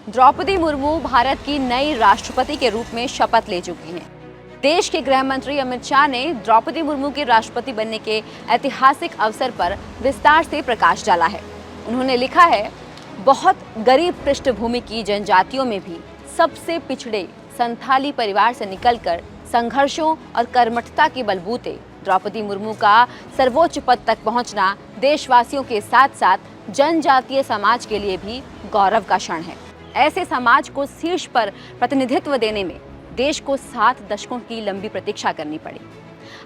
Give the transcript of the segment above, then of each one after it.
द्रौपदी मुर्मू भारत की नई राष्ट्रपति के रूप में शपथ ले चुकी हैं। देश के गृह मंत्री अमित शाह ने द्रौपदी मुर्मू के राष्ट्रपति बनने के ऐतिहासिक अवसर पर विस्तार से प्रकाश डाला है। उन्होंने लिखा है, बहुत गरीब पृष्ठभूमि की जनजातियों में भी सबसे पिछड़े संथाली परिवार से निकलकर संघर्षों और कर्मठता के बलबूते द्रौपदी मुर्मू का सर्वोच्च पद तक पहुंचना देशवासियों के साथ साथ जनजातीय समाज के लिए भी गौरव का क्षण है। ऐसे समाज को शीर्ष पर प्रतिनिधित्व देने में देश को 7 दशकों की लंबी प्रतीक्षा करनी पड़ी।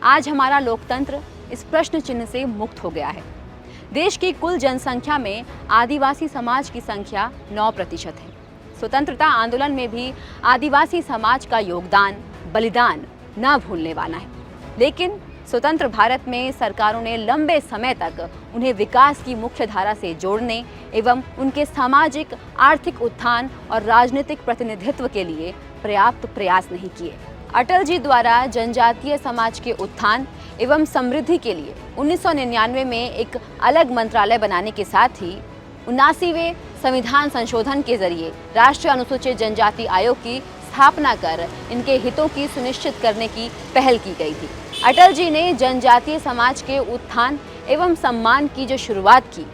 आज हमारा लोकतंत्र इस प्रश्न चिन्ह से मुक्त हो गया है। देश की कुल जनसंख्या में आदिवासी समाज की संख्या 9% है। स्वतंत्रता आंदोलन में भी आदिवासी समाज का योगदान, बलिदान न भूलने वाला है। लेकिन स्वतंत्र भारत में सरकारों ने लंबे समय तक उन्हें विकास की मुख्य धारा से जोड़ने एवं उनके सामाजिक, आर्थिक उत्थान और राजनीतिक प्रतिनिधित्व के लिए पर्याप्त प्रयास नहीं किए। अटल जी द्वारा जनजातीय समाज के उत्थान एवं समृद्धि के लिए 1999 में एक अलग मंत्रालय बनाने के साथ ही 79वें संविधान संशोधन के जरिए राष्ट्रीय अनुसूचित जनजाति आयोग की स्थापना कर इनके हितों की सुनिश्चित करने की पहल की गई थी। अटल जी ने जनजातीय समाज के उत्थान एवं सम्मान की जो शुरुआत की,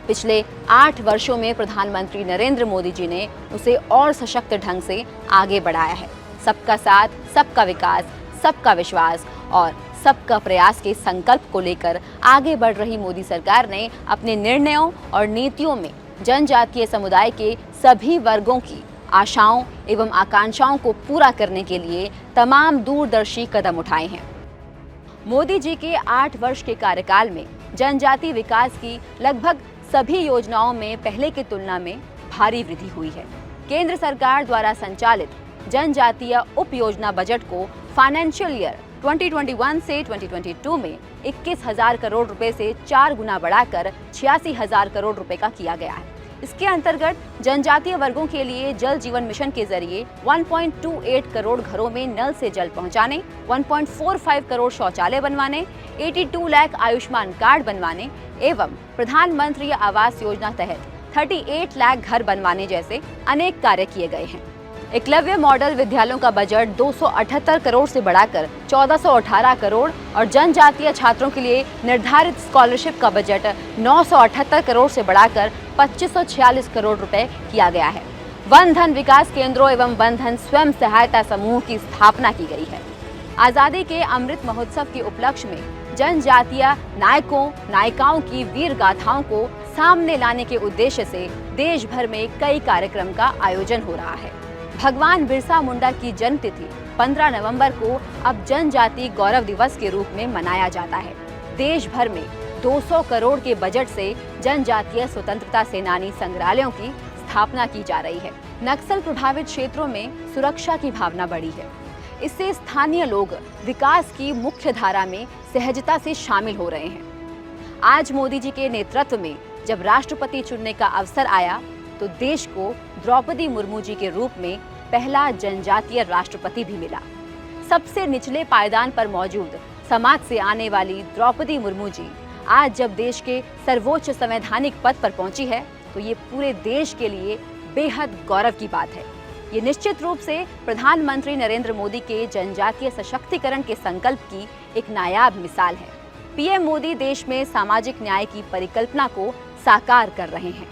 पिछले 8 वर्षों में प्रधानमंत्री नरेंद्र मोदी जी ने उसे और सशक्त ढंग से आगे बढ़ाया है। सबका साथ, सबका विकास, सबका विश्वास और सबका प्रयास के संकल्प को लेकर आगे बढ़ रही मोदी सरकार ने अपने निर्णयों और नीतियों में जनजातीय समुदाय के सभी वर्गों की आशाओं एवं आकांक्षाओं को पूरा करने के लिए तमाम दूरदर्शी कदम उठाए हैं। मोदी जी के 8 वर्ष के कार्यकाल में जनजातीय विकास की लगभग सभी योजनाओं में पहले की तुलना में भारी वृद्धि हुई है। केंद्र सरकार द्वारा संचालित जनजातीय उप योजना बजट को फाइनेंशियल ईयर 2021 से 2022 में 21,000 करोड़ रुपए से 4 गुना बढ़ाकर 86,000 करोड़ रुपए का किया गया है। इसके अंतर्गत जनजातीय वर्गों के लिए जल जीवन मिशन के जरिए 1.28 करोड़ घरों में नल से जल पहुंचाने, 1.45 करोड़ शौचालय बनवाने, 82 लाख आयुष्मान कार्ड बनवाने एवं प्रधानमंत्री आवास योजना तहत 38 लाख घर बनवाने जैसे अनेक कार्य किए गए हैं। एकलव्य मॉडल विद्यालयों का बजट 278 करोड़ से बढ़ाकर 1418 करोड़ और जनजातीय छात्रों के लिए निर्धारित स्कॉलरशिप का बजट 978 करोड़ से बढ़ाकर 2546 करोड़ रुपए किया गया है। वन धन विकास केंद्रों एवं वन धन स्वयं सहायता समूह की स्थापना की गई है। आजादी के अमृत महोत्सव के उपलक्ष्य में जनजातीय नायकों नायिकाओं की वीर गाथाओं को सामने लाने के उद्देश्य से देश भर में कई कार्यक्रम का आयोजन हो रहा है। भगवान बिरसा मुंडा की जन्मतिथि 15 नवंबर को अब जनजाति गौरव दिवस के रूप में मनाया जाता है। देश भर में 200 करोड़ के बजट से जनजातीय स्वतंत्रता सेनानी संग्रहालयों की स्थापना की जा रही है। नक्सल प्रभावित क्षेत्रों में सुरक्षा की भावना बढ़ी है। इससे स्थानीय लोग विकास की मुख्य धारा में सहजता से शामिल हो रहे हैं। आज मोदी जी के नेतृत्व में जब राष्ट्रपति चुनने का अवसर आया तो देश को द्रौपदी मुर्मू जी के रूप में पहला जनजातीय राष्ट्रपति भी मिला। सबसे निचले पायदान पर मौजूद समाज से आने वाली द्रौपदी मुर्मू जी आज जब देश के सर्वोच्च संवैधानिक पद पर पहुंची है तो ये पूरे देश के लिए बेहद गौरव की बात है। ये निश्चित रूप से प्रधानमंत्री नरेंद्र मोदी के जनजातीय सशक्तिकरण के संकल्प की एक नायाब मिसाल है। पीएम मोदी देश में सामाजिक न्याय की परिकल्पना को साकार कर रहे हैं।